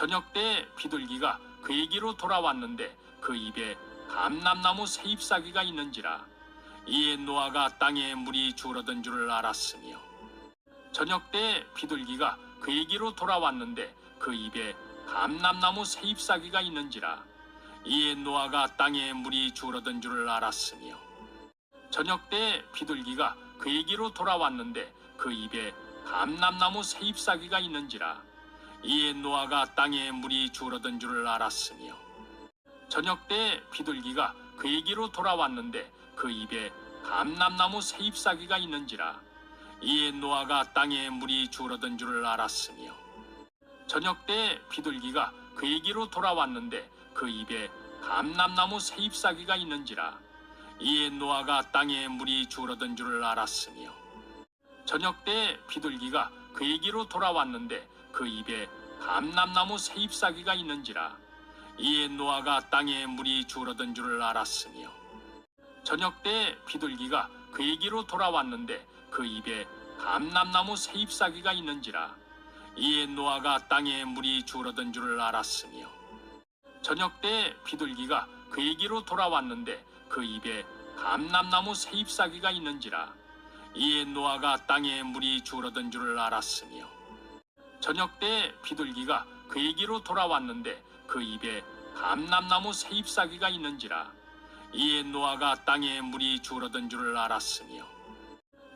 저녁 때 비둘기가 그에게로 돌아왔는데 그 입에 감람나무 새 잎사귀가 있는지라. 이에 노아가 땅에 물이 줄어든 줄을 알았으며, 저녁 때 비둘기가 그에게로 돌아왔는데 그 입에 감람나무 새 잎사귀가 있는지라. 이에 노아가 땅에 물이 줄어든 줄을 알았으며, 저녁 때 비둘기가 그에게로 돌아왔는데 그 입에 감람나무 새 잎사귀가 있는지라. 이에 노아가 땅에 물이 줄어든 줄을 알았으며, 저녁 때 비둘기가 그에게로 돌아왔는데 그 입에 감람나무 새 잎사귀가 있는지라. 이에 노아가 땅에 물이 줄어든 줄을 알았으며, 저녁 때 비둘기가 그에게로 돌아왔는데 그 입에 감람나무 새 잎사귀가 있는지라. 이에 노아가 땅에 물이 줄어든 줄을 알았으며, 저녁 때 비둘기가 그에게로 돌아왔는데 그 입에 감람나무 새 잎사귀가 있는지라. 이에 노아가 땅에 물이 줄어든 줄을 알았으며, 저녁 때 비둘기가 그에게로 돌아왔는데 그 입에 감람나무 새 잎사귀가 있는지라. 이에 노아가 땅에 물이 줄어든 줄을 알았으며, 저녁 때 비둘기가 그에게로 돌아왔는데 그 입에 감람나무 새 잎사귀가 있는지라. 이에 노아가 땅에 물이 줄어든 줄을 알았으며, 저녁 때 비둘기가 그에게로 돌아왔는데 그 입에 감람나무 새 잎사귀가 있는지라. 이에 노아가 땅에 물이 줄어든 줄을 알았으며,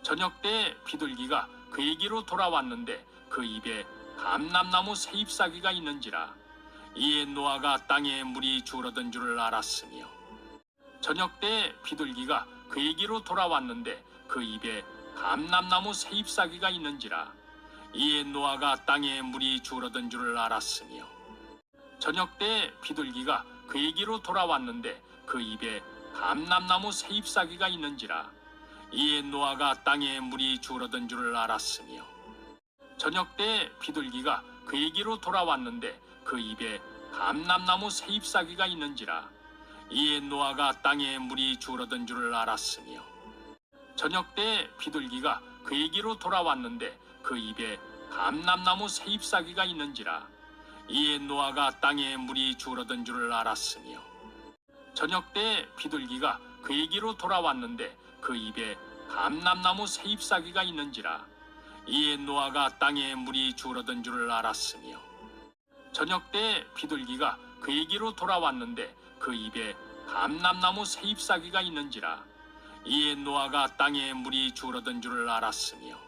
저녁 때 비둘기가 그에게로 돌아왔는데 그 입에 감람나무 새 잎사귀가 있는지라. 이에 노아가 땅에 물이 줄어든 줄을 알았으며, 저녁 때 비둘기가 그에게로 돌아왔는데 그 입에 감람나무 새 잎사귀가 있는지라. 이에 노아가 땅에 물이 줄어든 줄을 알았으며, 저녁 때 비둘기가 그에게로 돌아왔는데 그 입에 감람나무 새 잎사귀가 있는지라. 이에 노아가 땅에 물이 줄어든 줄을 알았으며, 저녁 때 비둘기가 그에게로 돌아왔는데 그 입에 감람나무 새 잎사귀가 있는지라. 이에 노아가 땅에 물이 줄어든 줄을 알았으며, 저녁 때 비둘기가 그에게로 돌아왔는데 그 입에 감람나무 새 잎사귀가 있는지라. 이에 노아가 땅에 물이 줄어든 줄을 알았으며, 저녁 때 비둘기가 그에게로 돌아왔는데 그 입에 감람나무 새 잎사귀가 있는지라. 이에 노아가 땅에 물이 줄어든 줄을 알았으며, 저녁 때 비둘기가 그에게로 돌아왔는데 그 입에 감람나무 새 잎사귀가 있는지라. 이에 노아가 땅에 물이 줄어든 줄을 알았으며,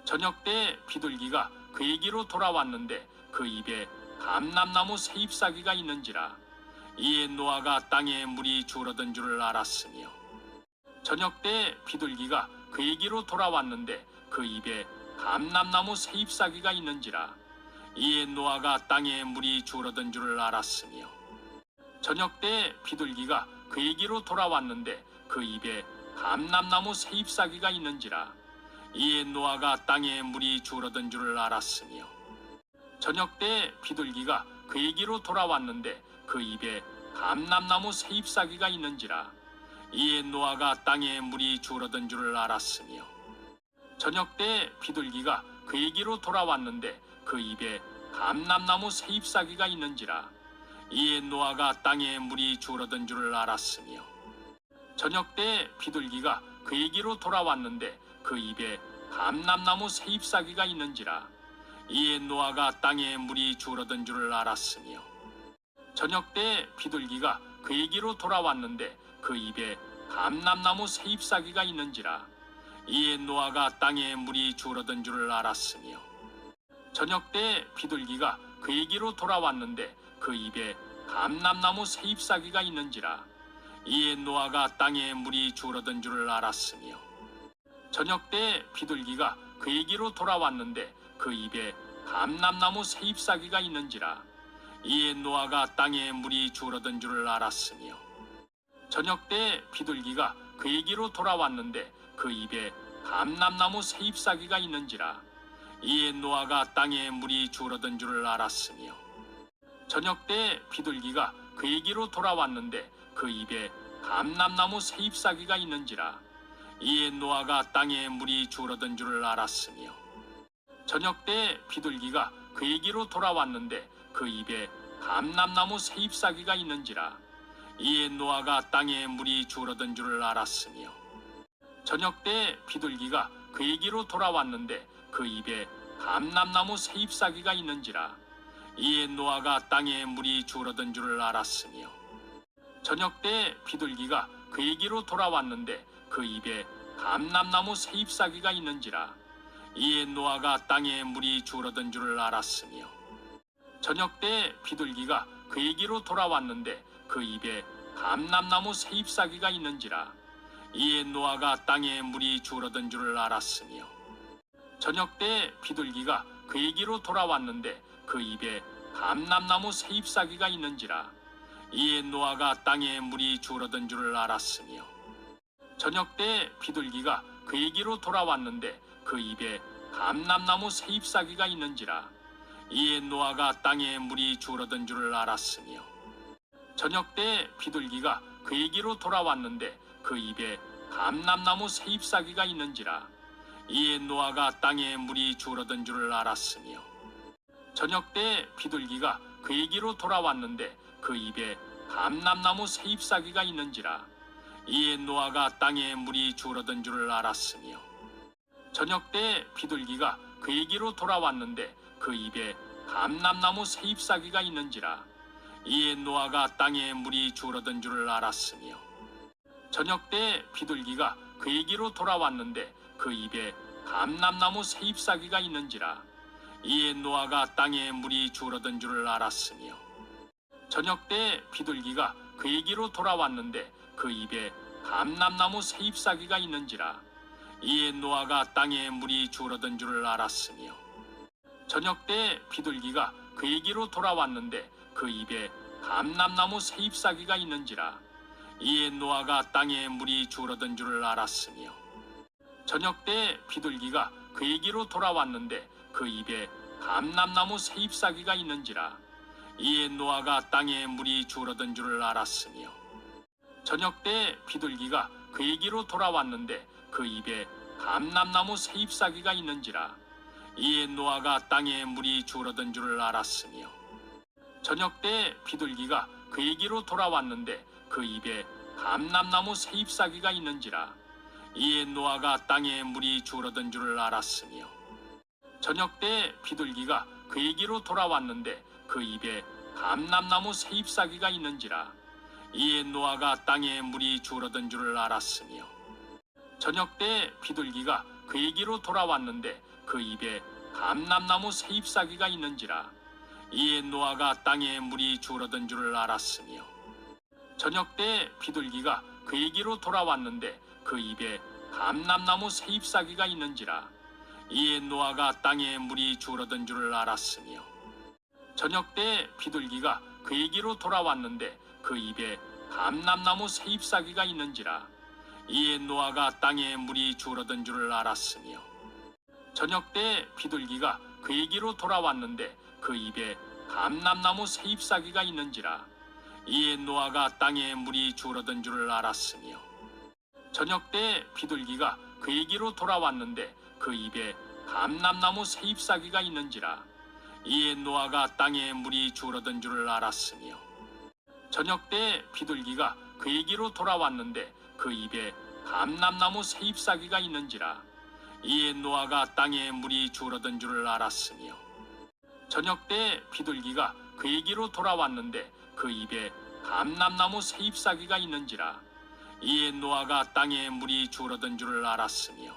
저녁 때 비둘기가 그에게로 돌아왔는데 그 입에 감람나무 새 잎사귀가 있는지라. 이에 노아가 땅에 물이 줄어든 줄을 알았으며, 저녁 때 비둘기가 그에게로 돌아왔는데 그 입에 감람나무 새 잎사귀가 있는지라. 이에 노아가 땅에 물이 줄어든 줄을 알았으며, 저녁 때 비둘기가 그에게로 돌아왔는데 그 입에 감람나무 새 잎사귀가 있는지라. 이에 노아가 땅에 물이 줄어든 줄을 알았으며, 저녁 때 비둘기가 그에게로 돌아왔는데 그 입에 감람나무 새 잎사귀가 있는지라. 이에 노아가 땅에 물이 줄어든 줄을 알았으며, 저녁 때 비둘기가 그에게로 돌아왔는데 그 입에 감람나무 새 잎사귀가 있는지라. 이에 노아가 땅에 물이 줄어든 줄을 알았으며, 저녁 때 비둘기가 그에게로 돌아왔는데 그 입에 감람나무 새 잎사귀가 있는지라. 이에 노아가 땅에 물이 줄어든 줄을 알았으며, 저녁 때 비둘기가 그에게로 돌아왔는데 그 입에 감람나무 새 잎사귀가 있는지라. 이에 노아가 땅에 물이 줄어든 줄을 알았으며, 저녁 때 비둘기가 그에게로 돌아왔는데 그 입에 감람나무 새 잎사귀가 있는지라. 이에 노아가 땅에 물이 줄어든 줄을 알았으며, 저녁 때 비둘기가 그에게로 돌아왔는데 그 입에 감람나무 새 잎사귀가 있는지라. 이에 노아가 땅에 물이 줄어든 줄을 알았으며, 저녁 때 비둘기가 그에게로 돌아왔는데 그 입에 감람나무 새 잎사귀가 있는지라. 이에 노아가 땅에 물이 줄어든 줄을 알았으며, 저녁 때 비둘기가 그에게로 돌아왔는데 그 입에 감람나무 새 잎사귀가 있는지라. 이에 노아가 땅에 물이 줄어든 줄을 알았으며, 저녁 때 비둘기가 그에게로 돌아왔는데 그 입에 감람나무 세잎사귀가 있는지라. 이에 노아가 땅에 물이 줄어든 줄을 알았으며 저녁 때 비둘기가 그에게로 돌아왔는데 그 입에 감람나무 세잎사귀가 있는지라. 이에 노아가 땅에 물이 줄어든 줄을 알았으며 저녁 때 비둘기가 그에게로 돌아왔는데 그 입에 감람나무 세잎사귀가 있는지라. 이에 노아가 땅에 물이 줄어든 줄을 알았으며 저녁 때 비둘기가 그에게로 돌아왔는데 그 입에 감람나무 세잎사귀가 있는지라. 이에 노아가 땅에 물이 줄어든 줄을 알았으며 저녁 때 비둘기가 그에게로 돌아왔는데 그 입에 감람나무 세잎사귀가 있는지라. 이에 노아가 땅에 물이 줄어든 줄을 알았으며 저녁 때 비둘기가 그에게로 돌아왔는데 그 입에 감람나무 세잎사귀가 있는지라. 이에 노아가 땅에 물이 줄어든 줄을 알았으며 저녁 때 비둘기가 그에게로 돌아왔는데 그 입에 감람나무 세잎사귀가 있는지라. 이에 노아가 땅에 물이 줄어든 줄을 알았으며 저녁 때 비둘기가 그에게로 돌아왔는데 그 입에 감람나무 세잎사귀가 있는지라. 이에 노아가 땅에 물이 줄어든 줄을 알았으며 저녁 때 비둘기가 그에게로 돌아왔는데 그 입에 감람나무 세잎사귀가 있는지라. 이에 노아가 땅에 물이 줄어든 줄을 알았으며 저녁 때 비둘기가 그에게로 돌아왔는데 그 입에 감람나무 세잎사귀가 있는지라. 이에 노아가 땅에 물이 줄어든 줄을 알았으며 저녁 때 비둘기가 그에게로 돌아왔는데 그 입에 감람나무 세잎사귀가 있는지라. 이에 노아가 땅에 물이 줄어든 줄을 알았으며 저녁 때 비둘기가 그에게로 돌아왔는데 그 입에 감람나무 세잎사귀가 있는지라. 이에 노아가 땅에 물이 줄어든 줄을 알았으며 저녁 때 비둘기가 그에게로 돌아왔는데 그 입에 감람나무 세잎사귀가 있는지라. 이에 노아가 땅에 물이 줄어든 줄을 알았으며 저녁 때 비둘기가 그에게로 돌아왔는데 그 입에 감람나무 세잎사귀가 있는지라. 이에 노아가 땅에 물이 줄어든 줄을 알았으며 저녁 때 비둘기가 그에게로 돌아왔는데 그 입에 감람나무 세잎사귀가 있는지라. 이에 노아가 땅에 물이 줄어든 줄을 알았으며 저녁 때 비둘기가 그에게로 돌아왔는데 그 입에 감람나무 세잎사귀가 있는지라. 이에 노아가 땅에 물이 줄어든 줄을 알았으며 저녁 때 비둘기가 그에게로 돌아왔는데 그 입에 감람나무 세잎사귀가 있는지라. 이에 노아가 땅에 물이 줄어든 줄을 알았으며 저녁 때 비둘기가 그에게로 돌아왔는데 그 입에 감람나무 세잎사귀가 있는지라. 이에 노아가 땅에 물이 줄어든 줄을 알았으며 저녁 때 비둘기가 그에게로 돌아왔는데 그 입에 감람나무 세잎사귀가 있는지라. 이에 노아가 땅에 물이 줄어든 줄을 알았으며 저녁 때 비둘기가 그에게로 돌아왔는데 그 입에 감람나무 세잎사귀가 있는지라. 이에 노아가 땅에 물이 줄어든 줄을 알았으며 저녁 때 비둘기가 그에게로 돌아왔는데 그 입에 감람나무 세잎사귀가 있는지라. 이에 노아가 땅에 물이 줄어든 줄을 알았으며 저녁 때 비둘기가 그에게로 돌아왔는데 그 입에 감람나무 세잎사귀가 있는지라. 이에 노아가 땅에 물이 줄어든 줄을 알았으며 저녁 때 비둘기가 그에게로 돌아왔는데 그 입에 감람나무 세잎사귀가 있는지라. 이에 노아가 땅에 물이 줄어든 줄을 알았으며